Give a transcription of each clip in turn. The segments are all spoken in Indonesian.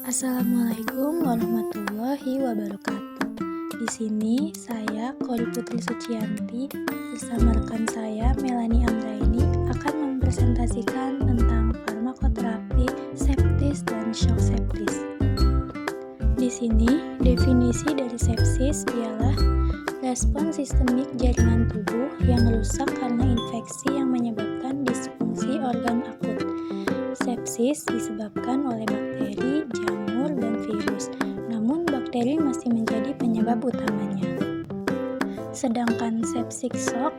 Assalamualaikum warahmatullahi wabarakatuh. Di sini saya Kori Putri Sucianti bersama rekan saya Melani Amraini akan mempresentasikan tentang farmakoterapi sepsis dan shock sepsis. Di sini definisi dari sepsis ialah respon sistemik jaringan tubuh yang rusak karena infeksi yang menyebabkan disfungsi organ akut. Sepsis disebabkan oleh bakteri, jamur, dan virus, namun bakteri masih menjadi penyebab utamanya. Sedangkan septic shock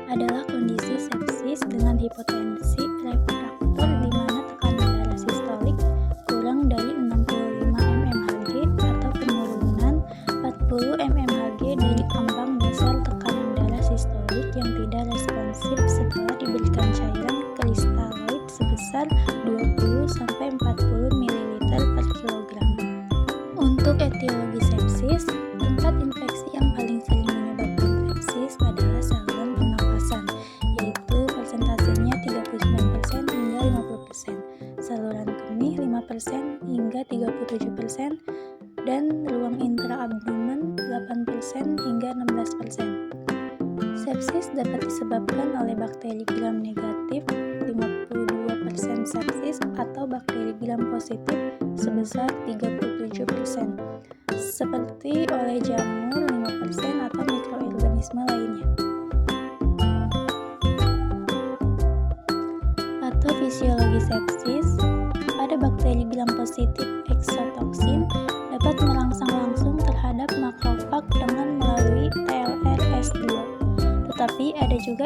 adalah kondisi sepsis dengan hipotensi refraktor di mana tekanan darah sistolik kurang dari 65 mmHg atau penurunan 40 mmHg dari ambang dasar tekanan darah sistolik yang tidak responsif setelah diberikan cairan kristaloid sebesar 20-40 ml per kilogram. Untuk etiologi sepsis, tempat infeksi yang paling sering menyebabkan sepsis adalah saluran pernapasan, yaitu persentasenya 39% hingga 50%, saluran kemih 5% hingga 37%, dan ruang intraabdomen 8% hingga 16%. Sepsis dapat disebabkan oleh bakteri gram negatif 52% sepsis atau bakteri gram positif sebesar 37%, seperti oleh jamur 5% atau mikroorganisme lainnya. Patofisiologi sepsis pada bakteri gram positif eksotoksin dapat merangsang langsung terhadap makrofag dengan melalui TLR-S2. Tetapi ada juga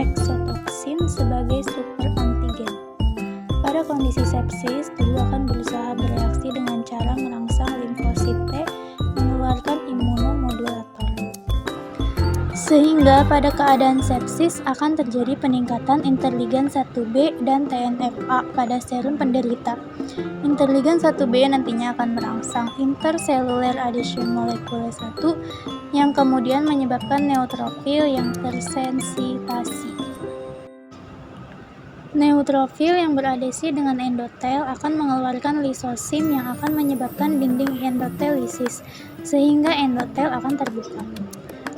eksotoksin sebagai super antigen. Pada kondisi sepsis, tubuh akan berusaha bereaksi dengan cara merangsang limfosit T mengeluarkan imunomodulator. Sehingga pada keadaan sepsis akan terjadi peningkatan interleukin 1B dan TNF-A pada serum penderita. Interleukin 1B nantinya akan merangsang intercellular adhesion molekule 1 yang kemudian menyebabkan neutrofil yang tersensitasi. Neutrofil yang beradesi dengan endotel akan mengeluarkan lisosim yang akan menyebabkan dinding endotelisis, sehingga endotel akan terbuka.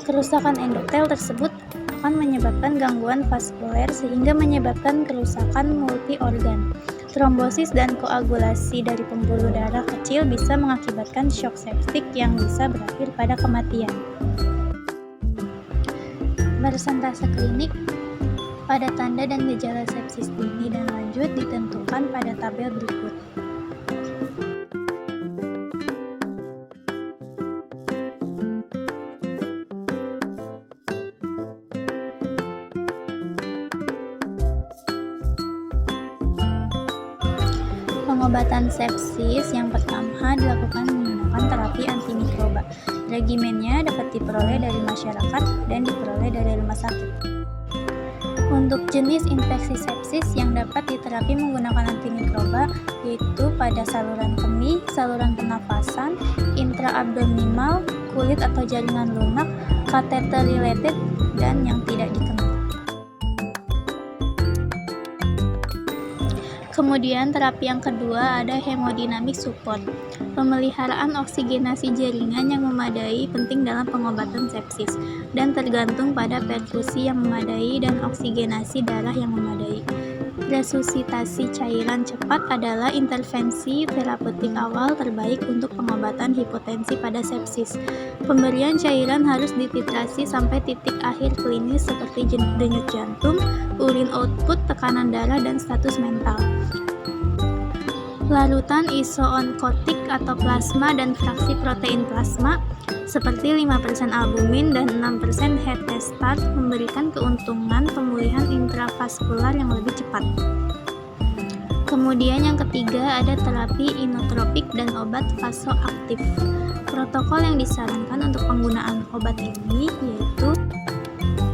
Kerusakan endotel tersebut akan menyebabkan gangguan vaskuler sehingga menyebabkan kerusakan multi organ. Trombosis dan koagulasi dari pembuluh darah kecil bisa mengakibatkan shock septik yang bisa berakhir pada kematian. Persentase klinik pada tanda dan gejala sepsis dini dan lanjut ditentukan pada tabel berikut. Pengobatan sepsis yang pertama dilakukan menggunakan terapi antimikroba. Regimennya dapat diperoleh dari masyarakat dan diperoleh dari rumah sakit. Untuk jenis infeksi sepsis yang dapat diterapi menggunakan antimikroba yaitu pada saluran kemih, saluran pernafasan, intraabdominal, kulit atau jaringan lunak, catheter related, dan yang tidak dikenal. Kemudian terapi yang kedua ada hemodynamic support. Pemeliharaan oksigenasi jaringan yang memadai penting dalam pengobatan sepsis dan tergantung pada perfusi yang memadai dan oksigenasi darah yang memadai. Resusitasi cairan cepat adalah intervensi terapeutik awal terbaik untuk pengobatan hipotensi pada sepsis. Pemberian cairan harus dititrasi sampai titik akhir klinis seperti denyut jantung, urin output, tekanan darah, dan status mental. Larutan isoonkotik atau plasma dan fraksi protein plasma seperti 5% albumin dan 6% hetestat memberikan keuntungan pemulihan intravaskular yang lebih cepat. Kemudian yang ketiga ada terapi inotropik dan obat vasoaktif. Protokol yang disarankan untuk penggunaan obat ini yaitu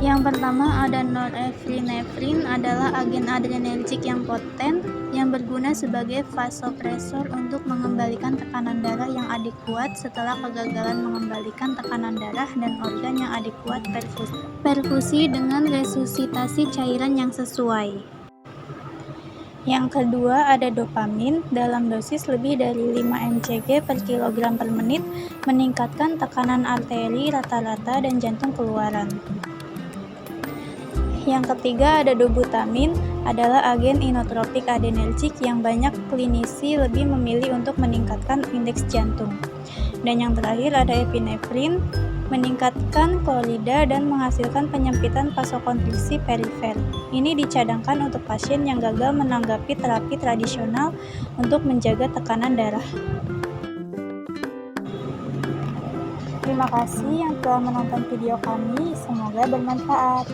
yang pertama ada norepinefrin adalah agen adrenergik yang poten yang berguna sebagai vasopresor untuk mengembalikan tekanan darah yang adekuat setelah kegagalan mengembalikan tekanan darah dan organ yang adekuat perfusi dengan resusitasi cairan yang sesuai. Yang kedua ada dopamin dalam dosis lebih dari 5 mcg per kilogram per menit meningkatkan tekanan arteri rata-rata dan jantung keluaran. Yang ketiga ada dobutamin adalah agen inotropik adrenergik yang banyak klinisi lebih memilih untuk meningkatkan indeks jantung. Dan yang terakhir ada epinefrin, meningkatkan klorida dan menghasilkan penyempitan vasokonstriksi perifer. Ini dicadangkan untuk pasien yang gagal menanggapi terapi tradisional untuk menjaga tekanan darah. Terima kasih yang telah menonton video kami, semoga bermanfaat.